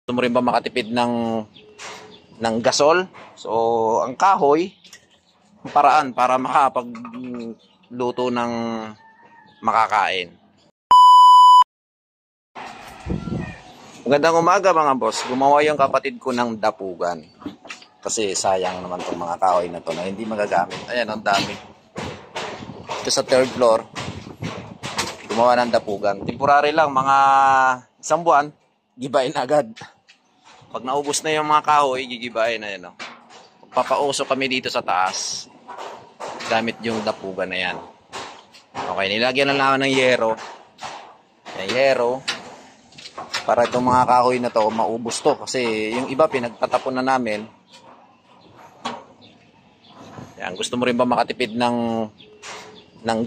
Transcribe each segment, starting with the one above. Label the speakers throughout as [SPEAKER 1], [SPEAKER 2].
[SPEAKER 1] Gusto mo rin ba makatipid ng gasol? So, ang kahoy, paraan para makapagluto ng makakain. Magandang umaga mga boss. Gumawa yung kapatid ko ng dapugan. Kasi sayang naman tong mga kahoy na to na hindi magagamit. Ayan, ang dami. Ito sa third floor. Gumawa ng dapugan. Temporary lang, mga isang buwan, gibain agad. Pag naubos na yung mga kahoy, gigibain na yan. Papausok kami dito sa taas. Gamit yung dapugan na yan. Okay, nilagyan na lang ng yero. Yung yero. Para itong mga kahoy na to, maubos to. Kasi yung iba, pinagtatapon na namin. Yan, gusto mo rin ba makatipid ng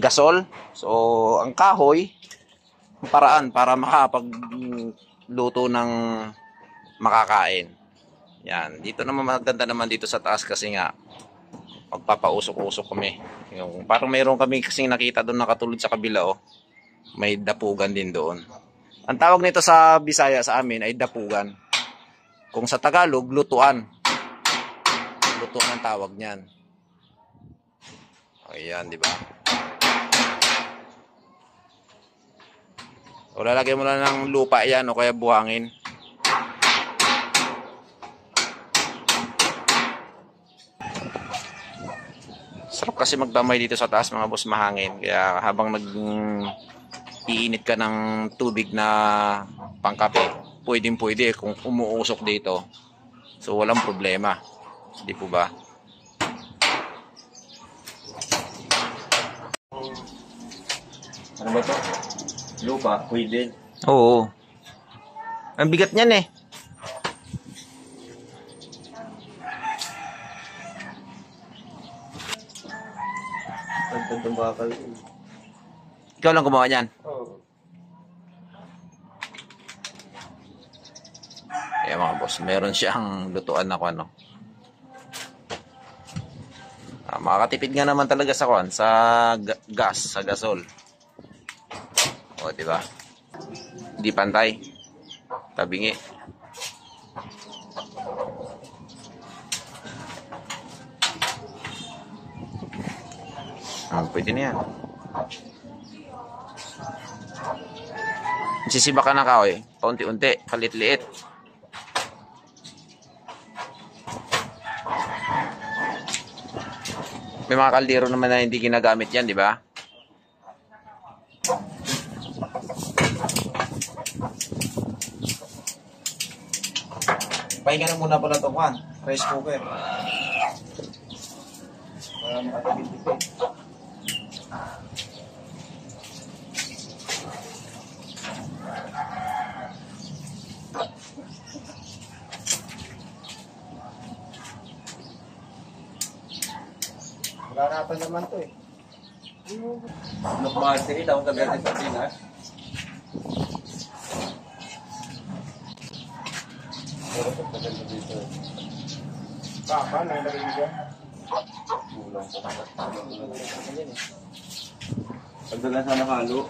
[SPEAKER 1] gasol? So, ang kahoy, paraan para makapagluto ng makakain. Yan, dito naman maganda naman dito sa taas kasi nga magpapausok-usok kami. Yung parang mayroon kami kasing nakita doon nakatulad sa kabila May dapugan din doon. Ang tawag nito sa Bisaya sa amin ay dapugan. Kung sa Tagalog, lutuan. Lutuan ang tawag niyan. Ayan, di ba? O lalagyan mo lang ng lupa yan o kaya buhangin. Sarap kasi magdamay dito sa taas mga boss, mahangin. Kaya habang iinit ka ng tubig na pangkape, pwede kung umuusok dito. So walang problema. Hindi po ba?
[SPEAKER 2] Ano ba to? Lupa, pwede.
[SPEAKER 1] Oo. Ang bigat niyan eh.
[SPEAKER 2] Pagtantong bakal.
[SPEAKER 1] Ikaw lang gumawa niyan.
[SPEAKER 2] Oo.
[SPEAKER 1] Kaya mga boss, meron siyang lutuan na ano. Makakatipid nga naman talaga sa gas, sa gasol. O, di ba? Hindi pantay. Tabingi. Pwede na yan. Sisiba ka na kahoy. Paunti-unti. Palit-liit. May mga kaldero naman na hindi ginagamit yan, di ba? Pahinga na muna pala ito, Juan. Rice cooker. Para makatipid-tipid.
[SPEAKER 2] Mararapan naman to eh. Nukmasi, daw ka ganyan sa Pinas. Pero sa pagkanda dito. Kaka, nalagay niya. Bulang po. Pagdagan sana halo.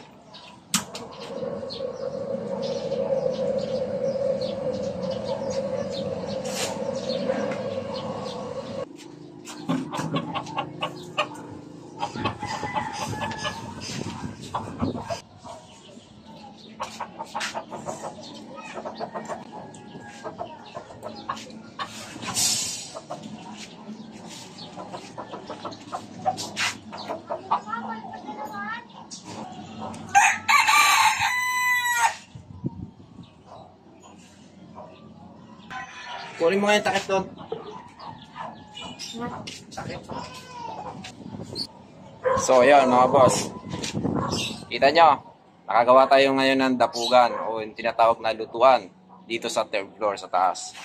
[SPEAKER 1] Kunin mo nga yung takip doon. Takip. So, ayan mga boss. Kita nyo, nakagawa tayo ngayon ng dapugan o yung tinatawag na lutuan dito sa third floor sa taas.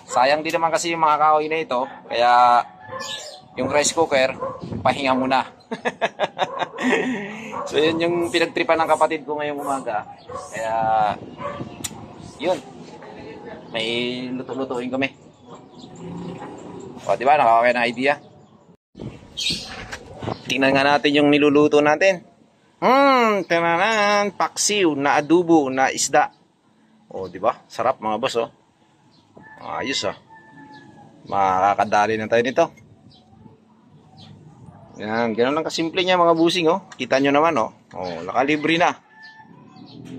[SPEAKER 1] Sayang din naman kasi yung mga kahoy na ito, kaya yung rice cooker, pahinga muna. So, yun yung pinagtripan ng kapatid ko ngayong umaga. Kaya, yun. May luto-lutuin kami. O, diba? Nakakaya na idea. Tingnan nga natin yung niluluto natin. Tinanan, paksiw na adobo na isda. Oh, di ba? Sarap mga boss, oh. Ayos ah. Makakadali na tayo nito. Yan, ganoon lang kasimple niya mga busing oh. Kita nyo naman oh. Oh, nakalibre na.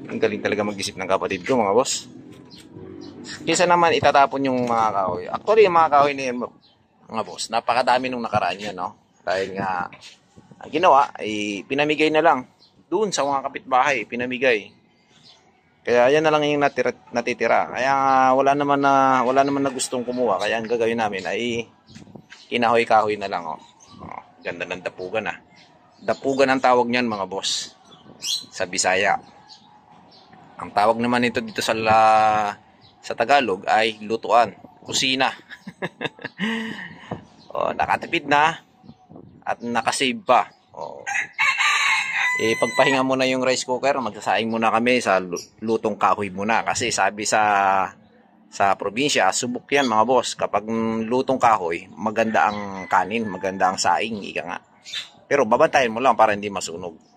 [SPEAKER 1] Ang galing talaga mag-isip ng kapatid ko mga boss. Kaysa naman itatapon yung mga kahoy. Actually, yung mga kahoy na mga boss, napakadami nung nakaraan yan no. Dahil nga, ang ginawa ay pinamigay na lang. Doon sa mga kapitbahay, pinamigay. Kaya yan na lang yung natitira. Kaya wala naman na gustong kumuha. Kaya ang gagawin namin ay kinahoy-kahoy na lang oh. Oh, ganda ng dapugan ah. Dapugan ang tawag niyan mga boss sa Bisaya. Ang tawag naman nito dito sa Tagalog ay lutuan, kusina. Oh, nakatipid na at nakasave pa. Oh. Pagpahinga muna yung rice cooker, magsasaing muna kami sa lutong kahoy muna kasi sabi sa probinsya, subok yan mga boss. Kapag lutong kahoy, maganda ang kanin, maganda ang saing, ika nga. Pero babantayan mo lang para hindi masunog.